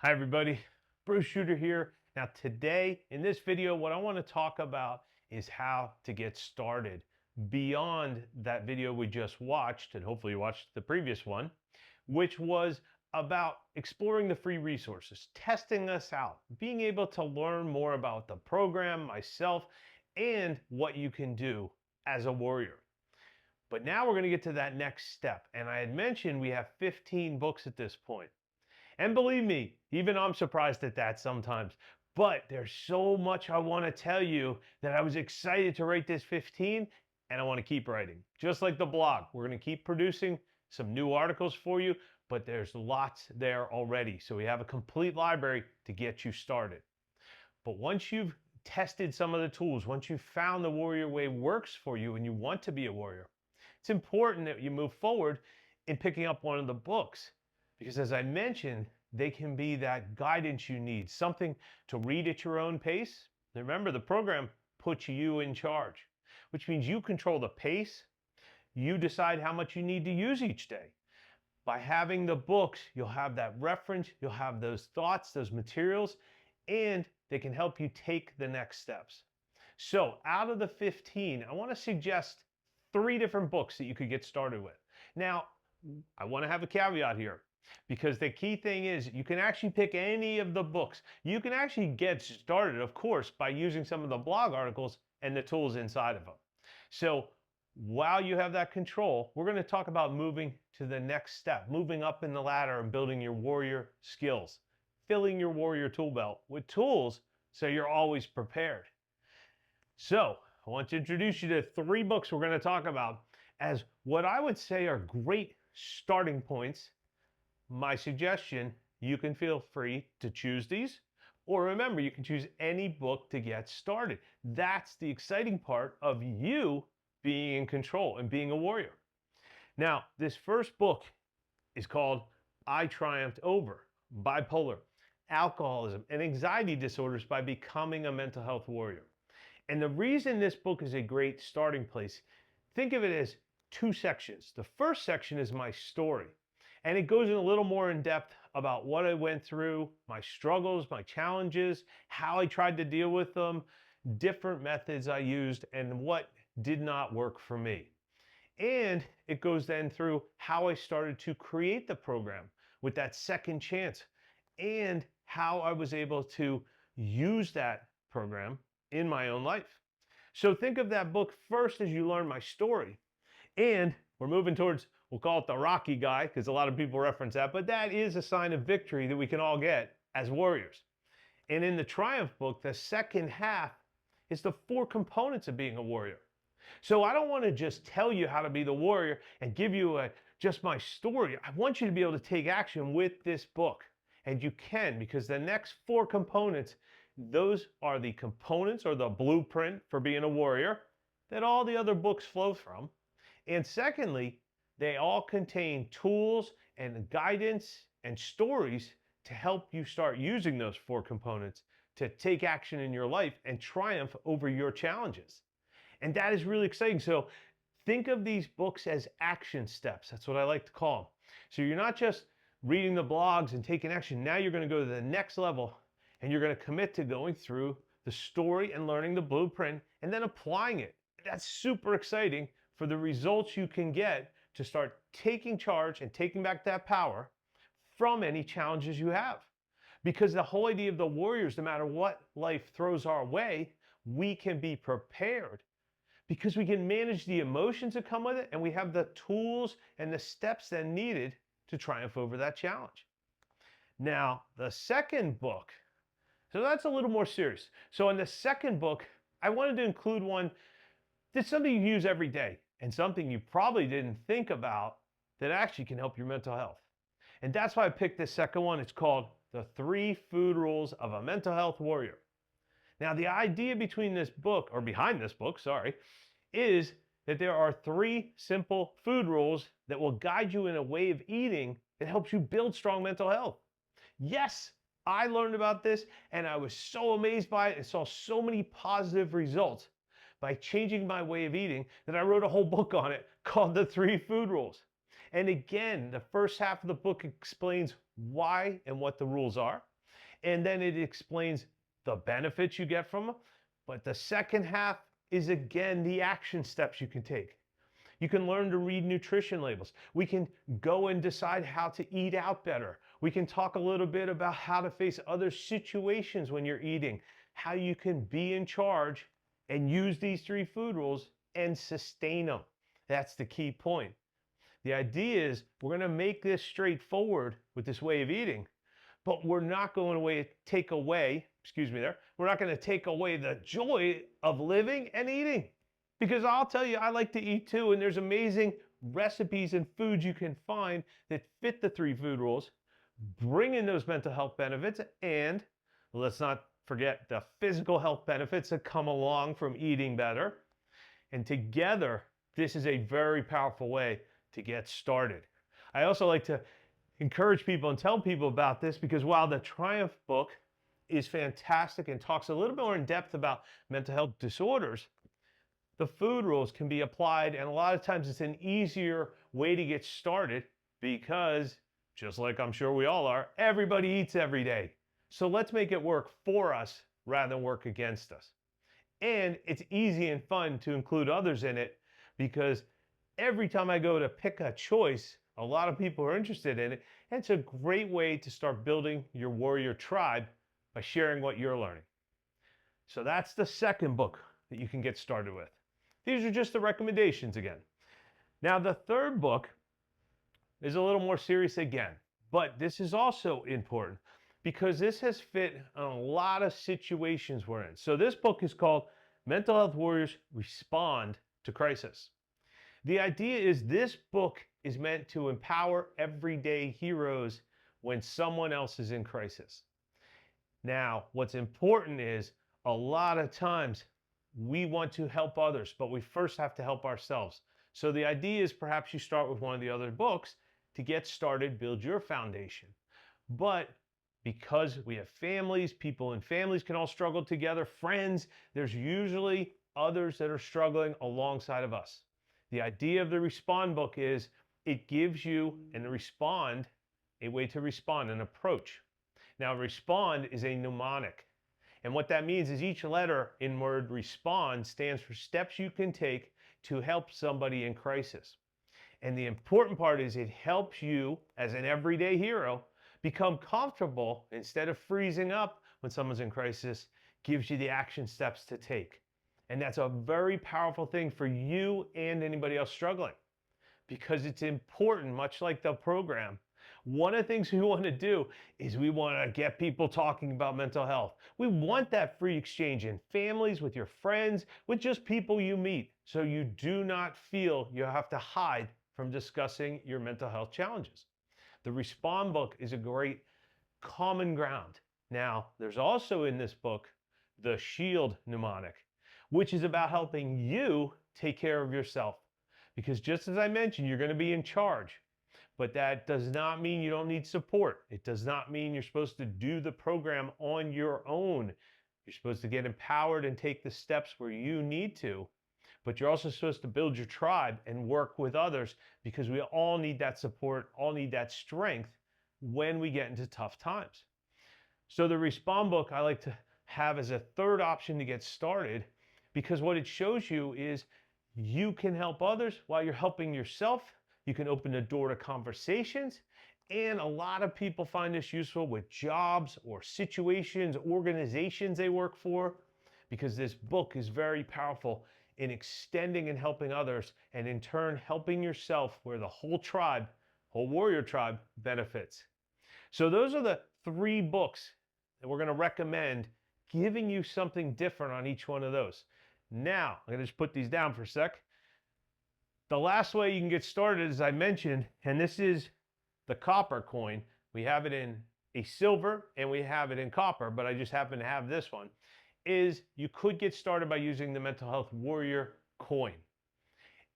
Hi everybody, Bruce Shooter here. Now today in this video, what I want to talk about is how to get started beyond that video we just watched, and hopefully you watched the previous one, which was about exploring the free resources, testing us out, being able to learn more about the program, myself, and what you can do as a warrior. But now we're going to get to that next step. And I had mentioned we have 15 books at this point. And believe me, even I'm surprised at that sometimes. But there's so much I want to tell you that I was excited to write this 15, and I want to keep writing. Just like the blog, we're going to keep producing some new articles for you, but there's lots there already. So we have a complete library to get you started. But once you've tested some of the tools, once you've found the warrior way works for you and you want to be a warrior, it's important that you move forward in picking up one of the books. Because as I mentioned, they can be that guidance you need, something to read at your own pace. Remember, the program puts you in charge, which means you control the pace. You decide how much you need to use each day. By having the books, you'll have that reference, you'll have those thoughts, those materials, and they can help you take the next steps. So out of the 15, I want to suggest 3 different books that you could get started with. Now, I want to have a caveat here because the key thing is you can actually pick any of the books. You can actually get started, of course, by using some of the blog articles and the tools inside of them. So while you have that control, we're going to talk about moving to the next step, moving up in the ladder and building your warrior skills, filling your warrior tool belt with tools so you're always prepared. So I want to introduce you to 3 books we're going to talk about as what I would say are great starting points. My suggestion, you can feel free to choose these, or remember, you can choose any book to get started. That's the exciting part of you being in control and being a warrior. Now, this first book is called I Triumphed Over Bipolar, Alcoholism, and Anxiety Disorders by Becoming a Mental Health Warrior. And the reason this book is a great starting place, think of it as 2 sections. The first section is my story, and it goes in a little more in depth about what I went through, my struggles, my challenges, how I tried to deal with them, different methods I used, and what did not work for me. And it goes then through how I started to create the program with that second chance and how I was able to use that program in my own life. So think of that book first as you learn my story. And we're moving towards, we'll call it the Rocky guy, because a lot of people reference that, but that is a sign of victory that we can all get as warriors. And in the Triumph book, the second half is the 4 components of being a warrior. So I don't want to just tell you how to be the warrior and give you just my story. I want you to be able to take action with this book. And you can, because the next 4 components, those are the components or the blueprint for being a warrior that all the other books flow from. And secondly, they all contain tools and guidance and stories to help you start using those 4 components to take action in your life and triumph over your challenges. And that is really exciting. So think of these books as action steps. That's what I like to call them. So you're not just reading the blogs and taking action. Now you're going to go to the next level and you're going to commit to going through the story and learning the blueprint and then applying it. That's super exciting for the results you can get to start taking charge and taking back that power from any challenges you have. Because the whole idea of the warriors, no matter what life throws our way, we can be prepared because we can manage the emotions that come with it and we have the tools and the steps that are needed to triumph over that challenge. Now, the second book, so that's a little more serious. So in the second book, I wanted to include one that's something you use every day and something you probably didn't think about that actually can help your mental health. And that's why I picked this second one. It's called The 3 Food Rules of a Mental Health Warrior. Now, the idea between this book, or behind this book, sorry, is that there are 3 simple food rules that will guide you in a way of eating that helps you build strong mental health. Yes, I learned about this and I was so amazed by it and saw so many positive results by changing my way of eating that I wrote a whole book on it called The 3 Food Rules. And again, the first half of the book explains why and what the rules are. And then it explains the benefits you get from them. But the second half is again the action steps you can take. You can learn to read nutrition labels. We can go and decide how to eat out better. We can talk a little bit about how to face other situations when you're eating, how you can be in charge and use these 3 food rules and sustain them. That's the key point. The idea is we're going to make this straightforward with this way of eating, but we're not going to take away, we're not going to take away the joy of living and eating. Because I'll tell you, I like to eat too, and there's amazing recipes and foods you can find that fit the 3 food rules, bring in those mental health benefits, and let's not forget the physical health benefits that come along from eating better. And together, this is a very powerful way to get started. I also like to encourage people and tell people about this because while the Triumph book is fantastic and talks a little bit more in depth about mental health disorders, the food rules can be applied, and a lot of times it's an easier way to get started because, just like I'm sure we all are, everybody eats every day. So let's make it work for us rather than work against us. And it's easy and fun to include others in it because every time I go to pick a choice, a lot of people are interested in it. And it's a great way to start building your warrior tribe by sharing what you're learning. So that's the second book that you can get started with. These are just the recommendations again. Now, the third book is a little more serious again, but this is also important because this has fit on a lot of situations we're in. So this book is called Mental Health Warriors Respond to Crisis. The idea is this book is meant to empower everyday heroes when someone else is in crisis. Now, what's important is a lot of times we want to help others, but we first have to help ourselves. So the idea is perhaps you start with one of the other books to get started, build your foundation. But because we have families, people in families can all struggle together, friends, there's usually others that are struggling alongside of us. The idea of the Respond book is it gives you and respond a way to respond, an approach. Now, respond is a mnemonic. And what that means is each letter in word respond stands for steps you can take to help somebody in crisis. And the important part is it helps you as an everyday hero become comfortable instead of freezing up when someone's in crisis, gives you the action steps to take. And that's a very powerful thing for you and anybody else struggling because it's important, much like the program. One of the things we want to do is we want to get people talking about mental health. We want that free exchange in families, with your friends, with just people you meet, so you do not feel you have to hide from discussing your mental health challenges. The Respond book is a great common ground. Now, there's also in this book the Shield mnemonic, which is about helping you take care of yourself. Because just as I mentioned, you're going to be in charge. But that does not mean you don't need support. It does not mean you're supposed to do the program on your own. You're supposed to get empowered and take the steps where you need to. But you're also supposed to build your tribe and work with others because we all need that support, all need that strength when we get into tough times. So the Respond book I like to have as a third option to get started because what it shows you is you can help others while you're helping yourself. You can open the door to conversations, and a lot of people find this useful with jobs or situations, organizations they work for, because this book is very powerful in extending and helping others, and in turn helping yourself where the whole tribe, whole warrior tribe benefits. So those are the 3 books that we're going to recommend, giving you something different on each one of those. Now, I'm going to just put these down for a sec. The last way you can get started, as I mentioned, and this is the copper coin. We have it in a silver and we have it in copper, but I just happen to have this one, is you could get started by using the Mental Health Warrior coin.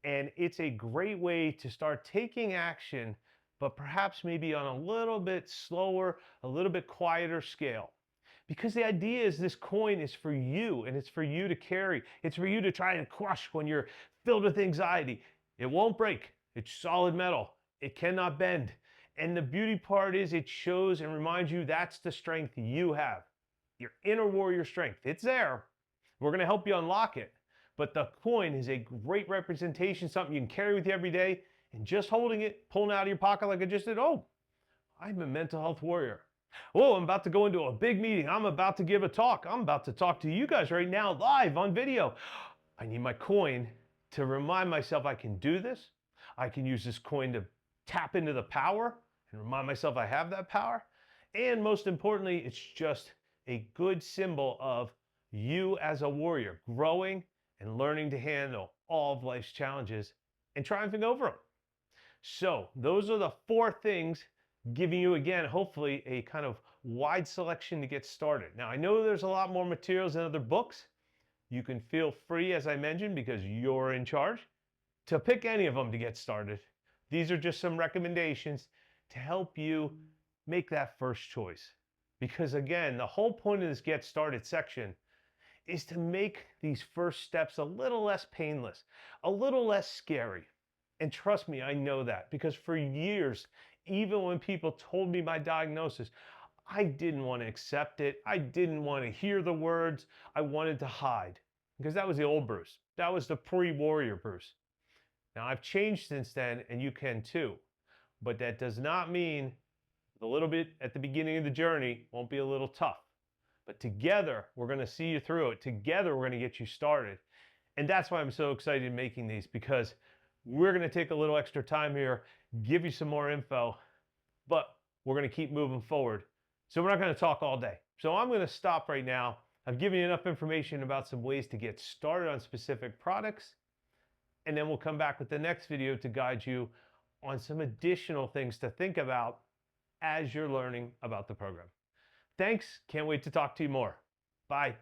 And it's a great way to start taking action, but perhaps maybe on a little bit slower, a little bit quieter scale. Because the idea is this coin is for you and it's for you to carry. It's for you to try and crush when you're filled with anxiety. It won't break. It's solid metal. It cannot bend. And the beauty part is it shows and reminds you that's the strength you have. Your inner warrior strength. It's there. We're going to help you unlock it. But the coin is a great representation, something you can carry with you every day. And just holding it, pulling it out of your pocket like I just did, oh, I'm a mental health warrior. Oh, I'm about to go into a big meeting. I'm about to give a talk. I'm about to talk to you guys right now live on video. I need my coin to remind myself I can do this. I can use this coin to tap into the power and remind myself I have that power. And most importantly, it's just a good symbol of you as a warrior growing and learning to handle all of life's challenges and triumphing over them. So those are the 4 things, giving you, again, hopefully a kind of wide selection to get started. Now, I know there's a lot more materials in other books. You can feel free, as I mentioned, because you're in charge, to pick any of them to get started. These are just some recommendations to help you make that first choice. Because again, the whole point of this Get Started section is to make these first steps a little less painless, a little less scary. And trust me, I know that, because for years, even when people told me my diagnosis, I didn't want to accept it. I didn't want to hear the words. I wanted to hide, because that was the old Bruce. That was the pre-warrior Bruce. Now, I've changed since then, and you can too. But that does not mean the little bit at the beginning of the journey won't be a little tough. But together, we're going to see you through it. Together, we're going to get you started. And that's why I'm so excited in making these, because we're going to take a little extra time here, give you some more info, but we're going to keep moving forward. So we're not going to talk all day. So I'm going to stop right now. I've given you enough information about some ways to get started on specific products. And then we'll come back with the next video to guide you on some additional things to think about as you're learning about the program. Thanks. Can't wait to talk to you more. Bye.